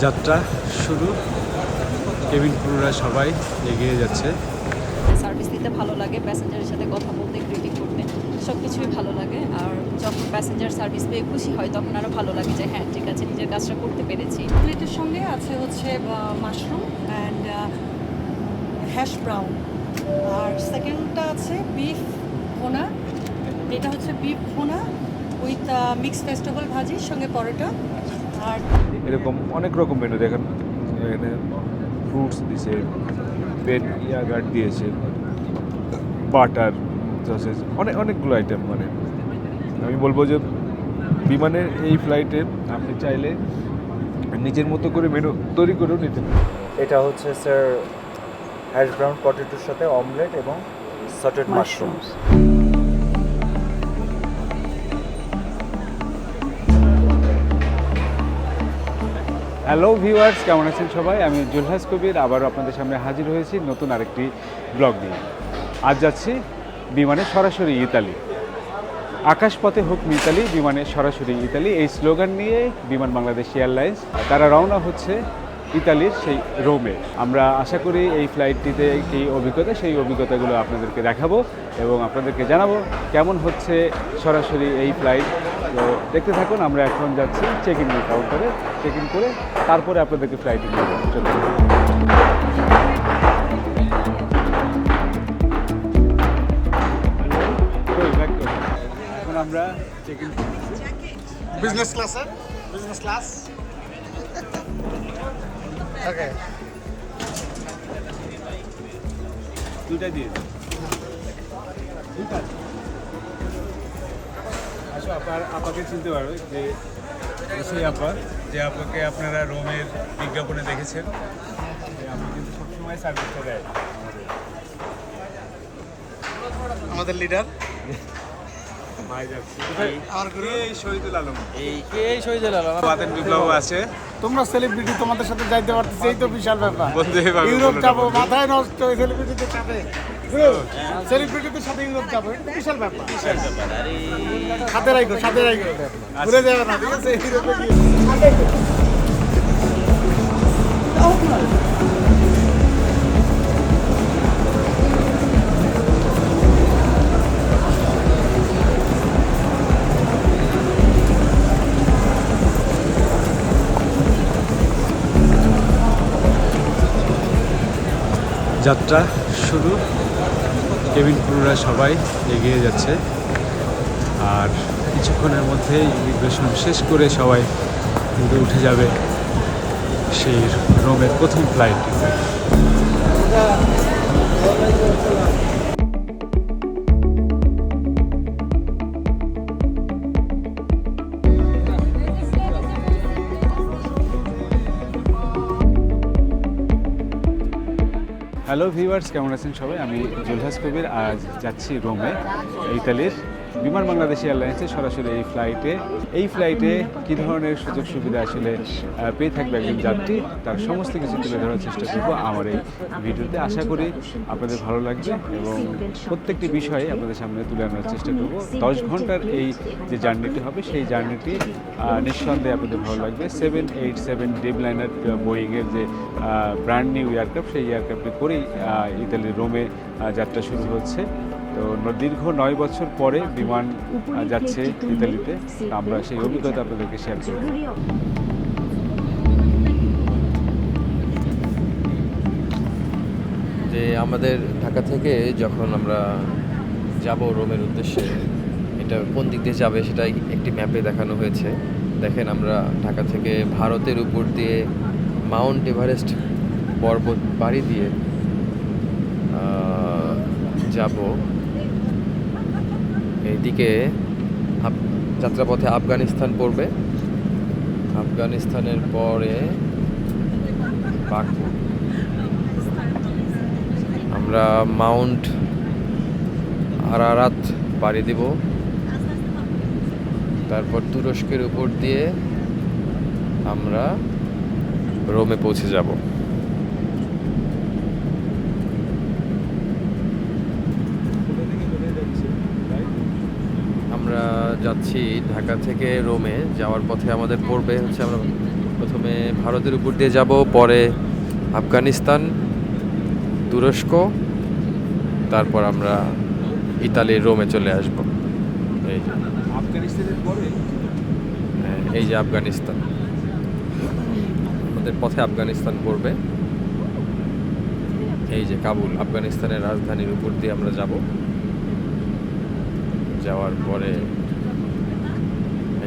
যাত্রা শুরু। কেবিন ক্রুরা সবাই এগিয়ে যাচ্ছে। সার্ভিস দিতে ভালো লাগে, প্যাসেঞ্জারের সাথে কথা বলতে, গ্রিটিং করতে, সব কিছুই ভালো লাগে। আর যখন প্যাসেঞ্জার সার্ভিস পেয়ে খুশি হয় তখন আরও ভালো লাগে যে হ্যাঁ ঠিক আছে, নিজের কাজটা করতে পেরেছি। প্লেটের সঙ্গে আছে হচ্ছে মাশরুম অ্যান্ড হ্যাশ ব্রাউন, আর সেকেন্ডটা আছে বিফ ভোনা। এটা হচ্ছে বিফ ভোনা উইথ মিক্স ভেজিটেবল ভাজির সঙ্গে পরোটা। আর এরকম অনেক রকম মেনু দেখেন, এখানে ফ্রুটস দিয়েছে, পেন ইয়াগার্ট দিয়েছে, বাটার, সসেজ, অনেকগুলো আইটেম। মানে আমি বলবো যে বিমানের এই ফ্লাইটে আপনি চাইলে নিজের মতো করে মেনু তৈরি করেও নিতে পারেন। এটা হচ্ছে স্যার হ্যাশ ব্রাউন পটেটোর সাথে অমলেট এবং সটেড মাশরুমস। হ্যালো ভিউয়ার্স, কেমন আছেন সবাই? আমি জুলহাস কবির আবারও আপনাদের সামনে হাজির হয়েছি নতুন আরেকটি ব্লগ নিয়ে। আজ যাচ্ছি বিমানে সরাসরি ইতালি। আকাশপথে হোক মিতালি, বিমানে সরাসরি ইতালি, এই স্লোগান নিয়ে বিমান বাংলাদেশ এয়ারলাইন্স তারা রওনা হচ্ছে ইতালির সেই রোমে। আমরা আশা করি এই ফ্লাইটটিতে কী অভিজ্ঞতা, সেই অভিজ্ঞতাগুলো আপনাদেরকে দেখাবো এবং আপনাদেরকে জানাবো কেমন হচ্ছে সরাসরি এই ফ্লাইট। তো দেখতে থাকুন। আমরা এখন যাচ্ছি চেক ইন কাউন্টারে, চেক ইন করে তারপরে আপনাদেরকে ফ্লাইটে নিয়ে চলে যাবো। এখন আমরা check in Business class, sir? Business class? Okay. দুইটা দিয়ে দিন। দুইটা আসো, আপাকে চিনতে পারবে যে সেই আপা, যে আপাকে আপনারা রোমের বিজ্ঞাপনে দেখেছেন। আপনি কিন্তু সবসময় সার্ভিসটা দেয় আমাদের লিডার ভাই যাচ্ছে। আমার গুরু এই শহীদুল আলম, এই শহীদুল আলম বাতেন বিপ্লব আছে। তোমরা সেলিব্রিটি, তোমাদের সাথে যাইতে পারতেছি, এই তো বিশাল ব্যাপার। বন্ধু এভাবে ইউরোপ বলো না, যাবো, বন্ধু। মাথায় নষ্ট, সেলিব্রিটিদের সাথে সেলিব্রিটিদের সাথে ইউরোপ যাবো, এটা বিশাল ব্যাপার। সাথে রাখো, সাথে রাখো, ভুলে যাবে না, ঠিক আছে? ইউরোপে গিয়ে যাত্রা শুরু। কেবিন ক্রুরা সবাই এগিয়ে যাচ্ছে আর কিছুক্ষণের মধ্যে ইমিগ্রেশন শেষ করে সবাই উড়ে উঠে যাবে সেই রোমের প্রথম ফ্লাইটটিতে। হ্যালো ভিউয়ার্স, কেমন আছেন সবাই? আমি জুলহাস কবির আজ যাচ্ছি রোমে, ইতালির বিমান বাংলাদেশ এয়ারলাইন্সে সরাসরি এই ফ্লাইটে কী ধরনের সুযোগ সুবিধা আসলে পেয়ে থাকবে একজন যাত্রী, তার সমস্ত কিছু তুলে ধরার চেষ্টা করবো আমার এই ভিডিওতে। আশা করি আপনাদের ভালো লাগবে এবং প্রত্যেকটি বিষয়ে আপনাদের সামনে তুলে আনার চেষ্টা করব। 10 ঘন্টার এই যে জার্নিটি হবে, সেই জার্নিটি নিঃসন্দেহে আপনাদের ভালো লাগবে। 787 ড্রিমলাইনার বোয়িংয়ের যে ব্র্যান্ড নিউ এয়ারক্রাফট, সেই এয়ারক্রাফটে করেই ইতালির রোমে যাত্রা শুরু হচ্ছে। তো দীর্ঘ 9 বছর পরে বিমান যাচ্ছে ইতালিতে। আমরা সেই অভিজ্ঞতা আপনাদেরকে শেয়ার করব। যে আমাদের ঢাকা থেকে যখন আমরা যাব রোমের উদ্দেশ্যে, এটা কোন দিক দিয়ে যাবে সেটা একটি ম্যাপে দেখানো হয়েছে। দেখেন, আমরা ঢাকা থেকে ভারতের উপর দিয়ে মাউন্ট এভারেস্ট পর্বত পাড়ি দিয়ে যাব। এইদিকে যাত্রাপথে আফগানিস্তান পড়বে, আফগানিস্তানের পরে বাকু। আমরা মাউন্ট আরারাত পাড়ি দিব, তারপর তুরস্কের উপর দিয়ে আমরা রোমে পৌঁছে যাব। আমরা যাচ্ছি ঢাকা থেকে রোমে। যাওয়ার পথে আমাদের পড়বে হচ্ছে, আমরা প্রথমে ভারতের উপর দিয়ে যাব, পরে আফগানিস্তান, তুরস্ক, তারপর আমরা ইতালির রোমে চলে আসব। এই যে আফগানিস্তানের পরে এই যে আফগানিস্তান, আমাদের পথে আফগানিস্তান পড়বে। এই যে কাবুল, আফগানিস্তানের রাজধানীর উপর দিয়ে আমরা যাব। যাওয়ার পরে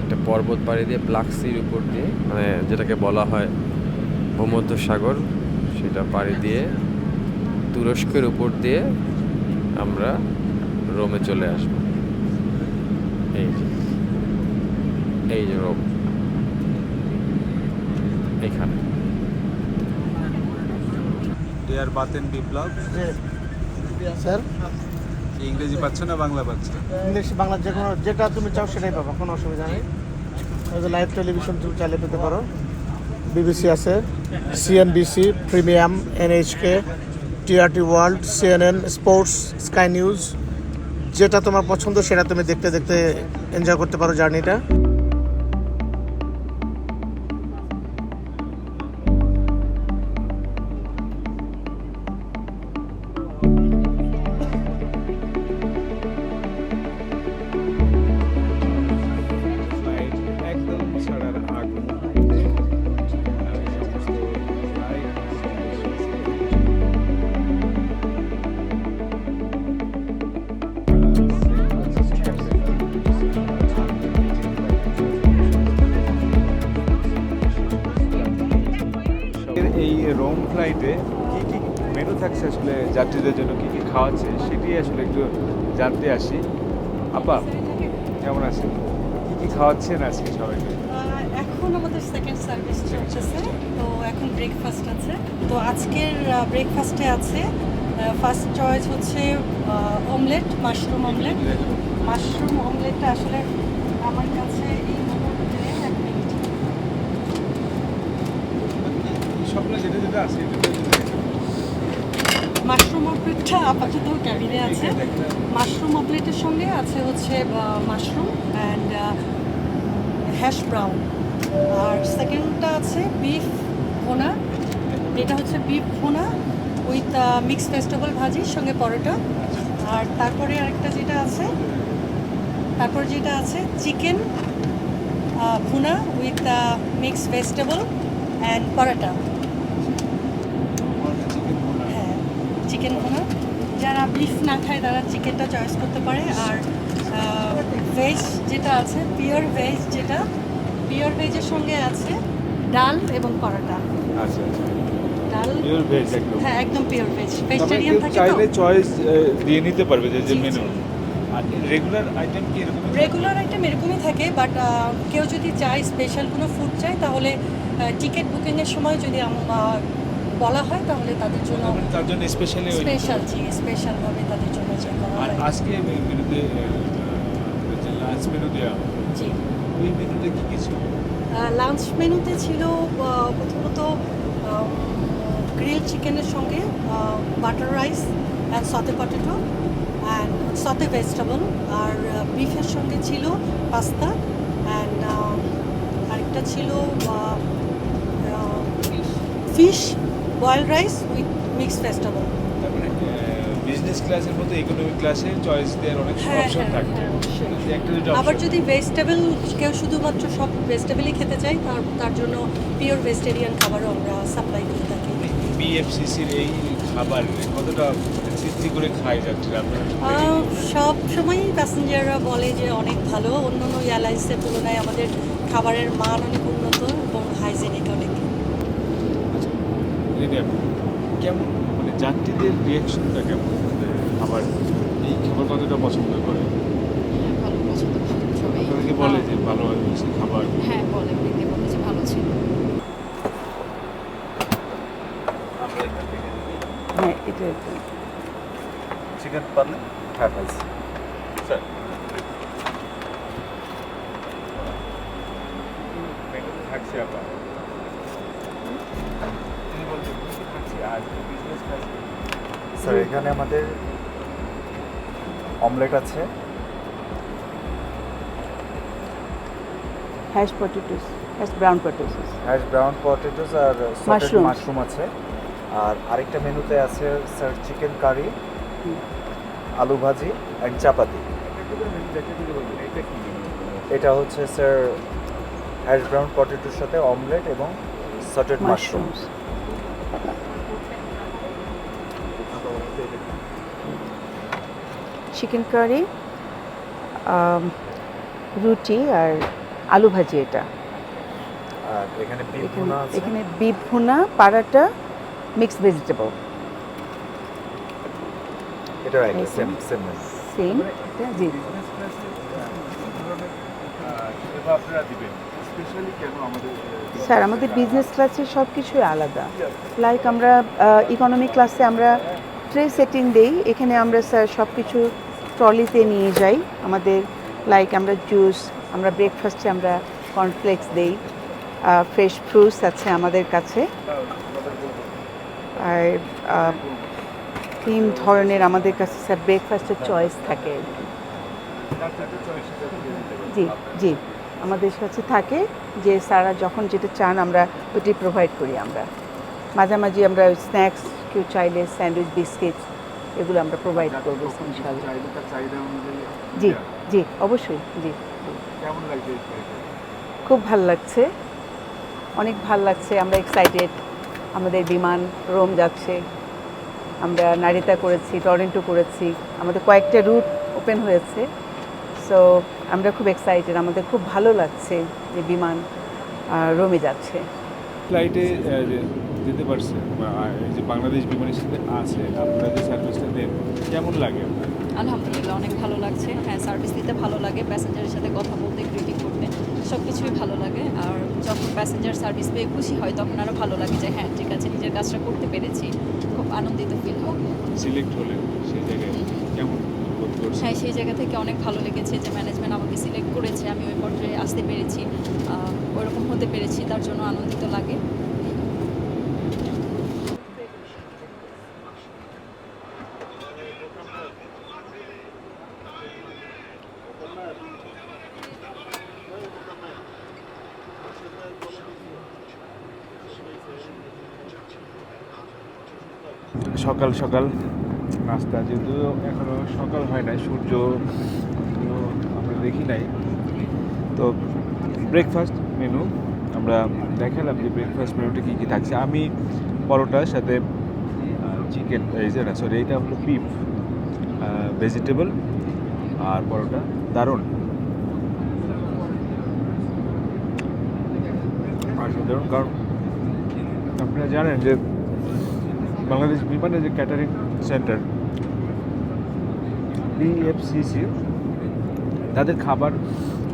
একটা পর্বত পাড়ি দিয়ে ব্ল্যাক সির উপর দিয়ে, মানে যেটাকে বলা হয় ভূমধ্যসাগর, সেটা পাড়ি দিয়ে তুরস্কের উপর দিয়ে আমরা রোমে চলে আসব। এই যে রোম, এইখানে। ডিয়ার বাতেন বিপ্লব, স্যার ইংরেজি পাচ্ছ না বাংলা পাচ্ছ? ইংলিশ বাংলা যে কোনো যেটা তুমি চাও সেটাই পাবা, কোনো অসুবিধা নেই। লাইভ টেলিভিশন তুমি চাইলে পেতে পারো। বিবিসি আছে, CNBC, premium, NHK, TRT world, CNN, sports, sky news, যেটা তোমার পছন্দ সেটা তুমি দেখতে দেখতে এনজয় করতে পারো জার্নিটা। ফ্লাইট একদম ছাড়ার আগ মুহূর্তে সমস্ত ফ্লাইট এই রোম ফ্লাইটে কি কি মেনু থাকছে আসলে যাত্রীদের জন্য, কি কি খাওয়াচ্ছে সেটি আসলে একটু জানতে আসি। আপা কেমন আছেন? কি কি খাওয়াচ্ছেন আজকে সবাইকে? এখন আমাদের সেকেন্ড সার্ভিস চলতেছে, তো এখন ব্রেকফাস্ট আছে। তো আজকের ব্রেকফাস্টে আছে ফার্স্ট চয়েস হচ্ছে অমলেট, মাশরুম অমলেট। মাশরুম অমলেটটা আসলে আমার কাছে এই মুহূর্তে এক মিনিট। সবগুলো যেটা যেটা আছে মাশরুম অমলেটটা আপাতত ক্যাবিনে আছে। মাশরুম অমলেটের সঙ্গে আছে হচ্ছে মাশরুম অ্যান্ড হ্যাশ ব্রাউন। আর সেকেন্ডটা আছে বিফ ভোনা, এটা হচ্ছে বিফ ভোনা উইথ মিক্সড ভেজিটেবল ভাজির সঙ্গে পরোটা। আর তারপরে আরেকটা যেটা আছে, চিকেন ভুনা উইথ মিক্সড ভেজিটেবল অ্যান্ড পরোটা। হ্যাঁ, চিকেন ভুনা। যারা বিফ না খায় তারা চিকেনটা চয়েস করতে পারে। আর ভেজ যেটা আছে, পিওর ভেজ, যেটা পিওর ভেজের সঙ্গে আছে ডাল এবং পরোটা। আচ্ছা আচ্ছা, ডাল পিওর ভেজ একদম। হ্যাঁ, একদম পিওর ভেজ। তবে ভেজিটেরিয়ান কেউ থাকে তো। চাইলে চয়েস দিয়ে নিতে পারবে যে জি, মেনু। জি। আর রেগুলার আইটেম কি এরকম? রেগুলার আইটেম এরকমই থাকে, বাট কেউ যদি চায় স্পেশাল কোনো ফুড চায় তাহলে টিকিট বুকিংয়ের সময় যদি বলা হয় তাহলে তাদের জন্য তার জন্য স্পেশালি স্পেশালভাবে তাদের জন্য চেক করা আর হয়। আজকে মেনুতে যে লাঞ্চ মেনু দেওয়া হবে, জি, ওই মেনুতে কি কিছু? লাঞ্চ মেনুতে ছিল প্রথমত গ্রিল চিকেনের সঙ্গে butter rice and sauté potato and sauté vegetable. আর বিফের সঙ্গে ছিল পাস্তা অ্যান্ড আরেকটা ছিল fish boil rice with mixed vegetable. তার মানে বিজনেস ক্লাসের মতো ইকোনমিক ক্লাসে চয়েস দেওয়ার অনেক অপশন থাকে। একটা দুটো আবার option। যদি ভেজিটেবল কেউ শুধুমাত্র সব ভেজিটেবলই খেতে চায় তার জন্য পিওর ভেজিটেরিয়ান খাবারও আমরা সাপ্লাই করে থাকি। বিএফসিসির এই খাবার কতটা তৃপ্তি করে খায় যাত্রীরা আপনারা? সব সময়ই প্যাসেঞ্জাররা বলে যে অনেক ভালো, অন্য অন্য এয়ারলাইন্সের তুলনায় আমাদের খাবারের মান অনেক উন্নত এবং হাইজেনিক অনেক। রিনিয়া, কেমন মানে যাত্রীদের রিয়াকশনটা কেমন? খাবার এই খাবার কতটা পছন্দ করে? ভালো পছন্দ করে সবাই। অনেকে বলে যে ভালো হয়েছে খাবার। হ্যাঁ, বলে, অনেকে বলে যে ভালো ছিল। হ্যাঁ, এটা চিকেন পারলে হ্যাঁ পাইছি স্যার। মেনুতে থাকছে আবার স্যার এখানে আমাদের অমলেট আছে, hash potatoes, hash brown potatoes, hash brown potatoes আর সটেড Mushroom. মাশরুম আছে। আর আরেকটা মেনুতে আছে স্যার চিকেন কারি, আলু ভাজি অ্যান্ড চাপাতি। এটা হচ্ছে স্যার হ্যাশ ব্রাউন পটেটোর সাথে অমলেট এবং sautéed mushroom. Mushrooms, chicken curry, রুটি আর আলু ভাজি। এটা আর এখানে বিফ এখানে ভুনা আছে। এখানে বিফ ভুনা, পারাটা, মিক্সড ভেজিটেবল, এটা রাইট, এই সেম সেম মেনু। সেম। জি, আপনারা দিবেন স্পেশালি কেন আমাদের স্যার আমাদের বিজনেস ক্লাসে সব কিছুই আলাদা। লাইক আমরা ইকোনমি ক্লাসে আমরা ট্রে সেটিং দেই, এখানে আমরা স্যার সব কিছু ট্রলিতে নিয়ে যাই। আমাদের লাইক আমরা জুস, আমরা ব্রেকফাস্টে আমরা কর্নফ্লেক্স দেই, ফ্রেশ ফ্রুটস আছে আমাদের কাছে। আর 3 ধরনের আমাদের কাছে স্যার ব্রেকফাস্টের চয়েস থাকে। জি জি, আমাদের কাছে থাকে যে স্যাররা যখন যেটা চান আমরা ওইটি প্রোভাইড করি। আমরা মাঝামাঝি আমরা স্ন্যাক্স, কেউ চাইলে স্যান্ডউইচ, বিস্কিটস, এগুলো আমরা প্রোভাইড করবো ইনশাআল্লাহ। জি জি, অবশ্যই। জি, কেমন লাগছে? খুব ভাল লাগছে, অনেক ভাল লাগছে। আমরা এক্সাইটেড। আমাদের বিমান রোম যাচ্ছে, আমরা নারিতা করেছি, টরন্টো করেছি, আমাদের কয়েকটা রুট ওপেন হয়েছে। সো আমরা খুব এক্সাইটেড, আমাদের খুব ভালো লাগছে যে বিমান রোমে যাচ্ছে। ফ্লাইটে যেতে পারছে এই যে বাংলাদেশ বিমানের সাথে আছে, আপনারা যে সার্ভিসটা দেন কেমন লাগে আপনার? আলহামদুলিল্লাহ অনেক ভালো লাগছে। হ্যাঁ, সার্ভিস দিতে ভালো লাগে, প্যাসেঞ্জারের সাথে কথা বলতে, গ্রিটিং করতে, সব কিছুই ভালো লাগে। আর যখন প্যাসেঞ্জার সার্ভিস পেয়ে খুশি হয় তখন আরও ভালো লাগে যে হ্যাঁ ঠিক আছে, নিজের কাজটা করতে পেরেছি, খুব আনন্দিত ফিল হয়। সিলেক্ট হলেন সেই জায়গায় কেমন বোধ করছেন? হ্যাঁ, সেই জায়গা থেকে অনেক ভালো লেগেছে যে ম্যানেজমেন্ট আমাকে সিলেক্ট করেছে, আমি ওই পর্যায়ে আসতে পেরেছি, ওরকম হতে পেরেছি, তার জন্য আনন্দিত লাগে। সকাল সকাল নাস্তা, যেহেতু এখনো সকাল হয় নাই, সূর্য আমরা দেখি নাই, তো ব্রেকফাস্ট মেনু আমরা দেখালাম যে ব্রেকফাস্ট মেনুতে কী কী থাকছে। আমি পরোটার সাথে চিকেন, এই যে না সরি, এইটা হলো বিফ ভেজিটেবল আর পরোটা দারুণ অসাধারণ। কারণ আপনারা জানেন যে বাংলাদেশ বিমানের যে ক্যাটারিং সেন্টার বিএফসিসি, তাদের খাবার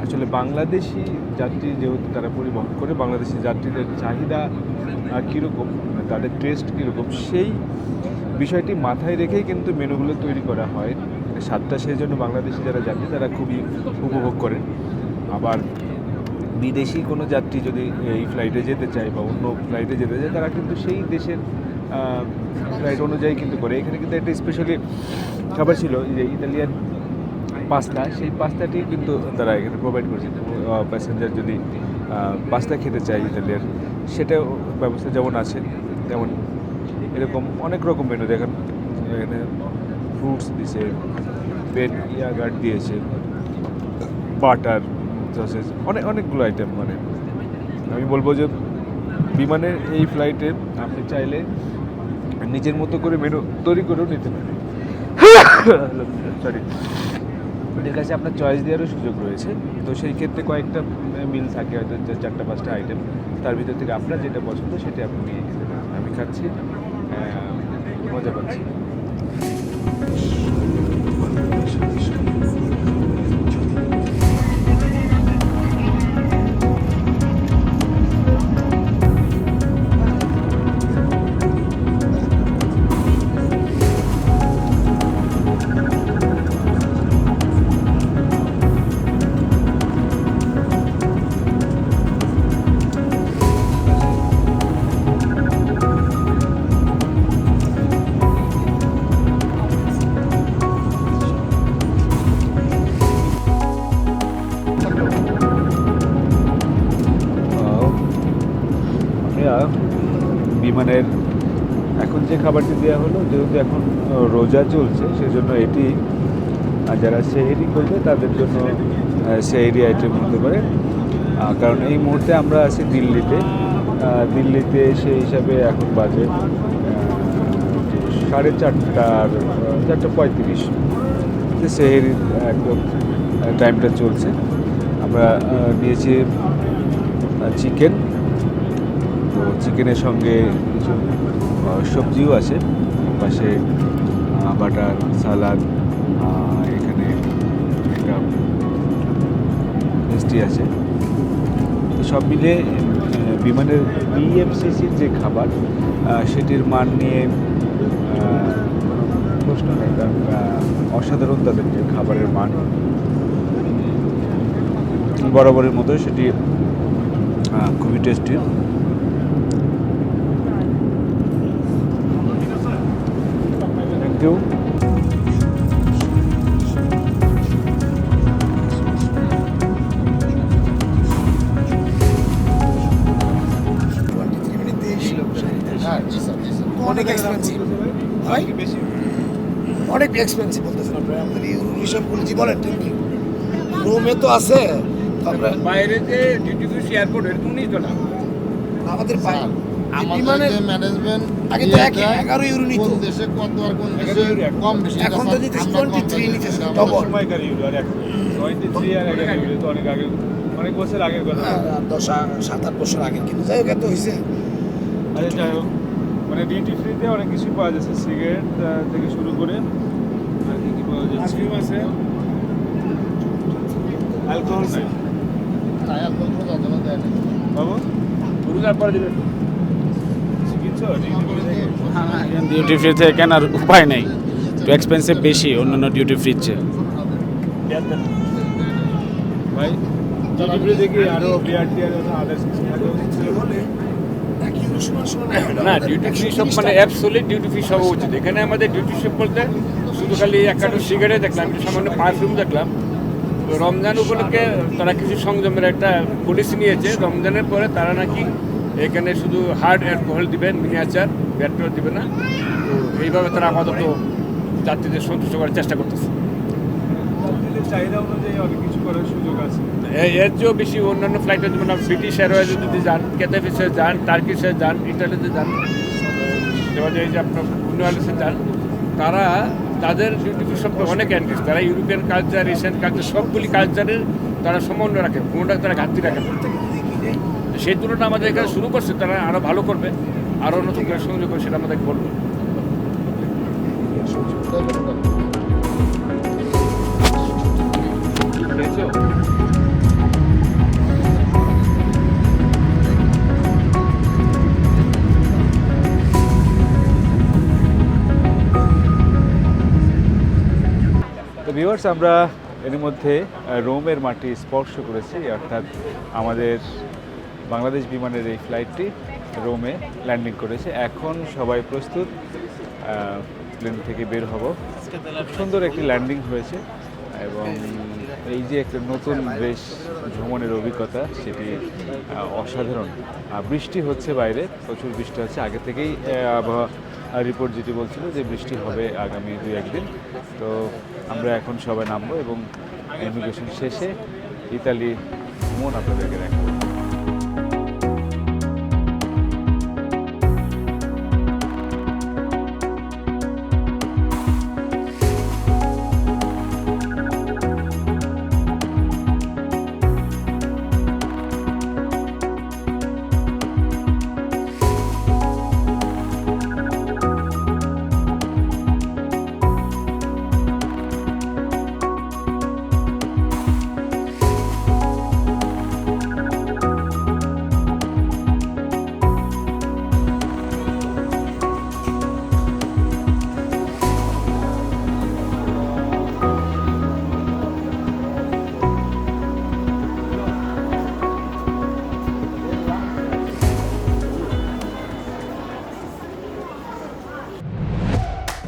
আসলে বাংলাদেশি যাত্রী যেহেতু তারা পরিবহন করে, বাংলাদেশি যাত্রীদের চাহিদা কীরকম, তাদের টেস্ট কীরকম, সেই বিষয়টি মাথায় রেখেই কিন্তু মেনুগুলো তৈরি করা হয়। স্বাদটা সেই জন্য বাংলাদেশি যারা যাত্রী তারা খুবই উপভোগ করেন। আবার বিদেশি কোনো যাত্রী যদি এই ফ্লাইটে যেতে চায় বা অন্য ফ্লাইটে যেতে চায়, তারা কিন্তু সেই দেশের ফ্লাইট অনুযায়ী কিন্তু করে। এখানে কিন্তু একটা স্পেশালি খাবার ছিল যে ইতালিয়ান পাস্তা, সেই পাস্তাটি কিন্তু তারা এখানে প্রোভাইড করছে। প্যাসেঞ্জার যদি পাস্তা খেতে চায় ইতালিয়ান, সেটাও ব্যবস্থা যেমন আছে, তেমন এরকম অনেক রকম মেনু দেখেন। এখানে ফ্রুটস দিয়েছে, পেট ইয়াগার্ট দিয়েছে, বাটার, সসেজ, অনেকগুলো আইটেম। মানে আমি বলবো যে বিমানের এই ফ্লাইটে আপনি চাইলে নিজের মতো করে মেনু তৈরি করেও নিতে পারেন। সরি, ওদের কাছে আপনার চয়েস দেওয়ারও সুযোগ রয়েছে। তো সেই ক্ষেত্রে কয়েকটা মিল থাকে, হয়তো 4-5টা আইটেম, তার ভিতর থেকে আপনার যেটা পছন্দ সেটা আপনি নিয়ে খেতে পারেন। আমি খাচ্ছি, মজা পাচ্ছি। বিমানের এখন যে খাবারটি দেওয়া হলো, যেহেতু এখন রোজা চলছে, সেজন্য এটি যারা সেহেরি করবে তাদের জন্য সেহেরি আইটেম হতে পারে। কারণ এই মুহূর্তে আমরা আছি দিল্লিতে। দিল্লিতে সেই হিসাবে এখন বাজে 4:30 সেহেরির একদম টাইমটা চলছে। আমরা নিয়েছি চিকেন, তো চিকেনের সঙ্গে কিছু সবজিও আছে, পাশে বাটার সালাদ, এখানে একটা মিষ্টি আছে। তো সব মিলে বিমানের বিএফসিসির যে খাবার সেটির মান নিয়ে প্রশ্ন নেই, কারণ অসাধারণ তাদের যে খাবারের মান, বরাবরের মতো সেটি খুবই টেস্টি। Thank you. অনেক এক্সপেন্সিভ ভাই, অনেক এক্সপেন্সিভ বলতেছেন আপনারা। আমাদের এই হিসাব বলেছি, বলেন রোমে তো আছে, বাইরে যে ডিউটি ফ্রি এয়ারপোর্ট এরকম $19 আমাদের আমাদের ম্যানেজমেন্ট আগে তো 11 ইউরো নিত, কোন দেশে কত আর কোন দেশে কম বেশি, এখন তো দিতেছে 23 নিতেছে, ডবল। সময়কার ইউরো আর 23 আর 11 ইউরো তো অনেক আগে, অনেক বছর আগের কথা। 7-8 বছর আগে, কিন্তু যাই হোক এত হয়েছে। আরে যাই হোক, মানে ডিউটি ফ্রিতে অনেক কিছুই পাওয়া যাচ্ছে, সিগারেট থেকে শুরু করে আর কি কি পাওয়া যাচ্ছে। আইসক্রিম আছে, অ্যালকোহল নাই তাই আর কোনো যন্ত্রণা দেয় না। বাবু পুরুষার পরে দিবেন কিনছো ডিউটি ফ্রি থেকে কেনার উপায় নেই, একটু এক্সপেন্সিভ বেশি অন্যান্য ডিউটি ফ্রির চেয়ে। ভাই ডিউটি ফ্রি দেখি আরো বিয়ার টিয়ার আদার্স কিছু থাকে বলে না, ডিউটি ফ্রি সব মানে অ্যাবসলিউট ডিউটি ফ্রি সব উচিত। এখানে আমাদের ডিউটি ফ্রি বলতে শুধু খালি এক কার্টন সিগারেট দেখলাম, একটু সামান্য পারফিউম দেখলাম। তো রমজান উপলক্ষে তারা কিছু সংযমের একটা পলিসি নিয়েছে, রমজানের পরে তারা নাকি এখানে শুধু হার্ড অ্যালকোহল দিবেন, মিনিয়েচার, পেট্রোল দিবে না। তো এইভাবে তারা আপাতত যাত্রীদের সন্তুষ্ট করার চেষ্টা করতেছে। চাহিদা অনুযায়ী অনেক কিছু করার সুযোগ আছে। এর চেয়েও বেশি অন্যান্য ফ্লাইটে যেমন ব্রিটিশ এয়ারওয়েজে যদি যান, ক্যাথাফিসে যান, টার্কিশে যান, ইটালিতে যান, এবার এই যে আপনার ইউনিভার্সে যান, তারা তাদের ডিউটি ফ্রি সম্পর্কে অনেক অ্যান্টিস। তারা ইউরোপিয়ান কালচার, এশিয়ান কালচার সবগুলি কালচারের তারা সমন্বয় রাখে, কোনোটা তারা ঘাটতি রাখে না। সেই তুলনায় আমাদের এখানে শুরু করছে, তারা আরও ভালো করবে, আরও নতুন করে সংযোগ করবে, সেটা আমাদেরকে বলবো। তো ভিউয়ার্স, আমরা এর মধ্যে রোমের মাটি স্পর্শ করেছি, অর্থাৎ আমাদের বাংলাদেশ বিমানের এই ফ্লাইটটি রোমে ল্যান্ডিং করেছে। এখন সবাই প্রস্তুত প্লেন থেকে বের হব। খুব সুন্দর একটি ল্যান্ডিং হয়েছে এবং এই যে একটা নতুন দেশ ভ্রমণের অভিজ্ঞতা, সেটি অসাধারণ। বৃষ্টি হচ্ছে বাইরে, প্রচুর বৃষ্টি হচ্ছে। আগে থেকেই আবহাওয়া রিপোর্ট যেটি বলছিল যে বৃষ্টি হবে আগামী 2-1 দিন। তো আমরা এখন সবাই নামবো এবং ইমিগ্রেশন শেষে ইতালি ভ্রমণ আপনাদেরকে দেখাবো।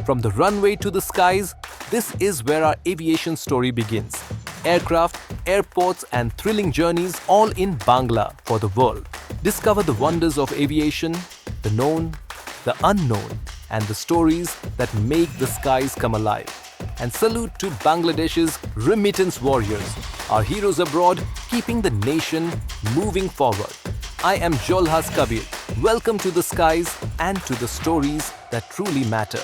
From the runway to the skies, this is where our aviation story begins. Aircraft, airports, and thrilling journeys all in Bangla for the world. Discover the wonders of aviation, the known, the unknown, and the stories that make the skies come alive. And salute to Bangladesh's remittance warriors, our heroes abroad keeping the nation moving forward. I am Jolhas Kabir. Welcome to the skies and to the stories that truly matter.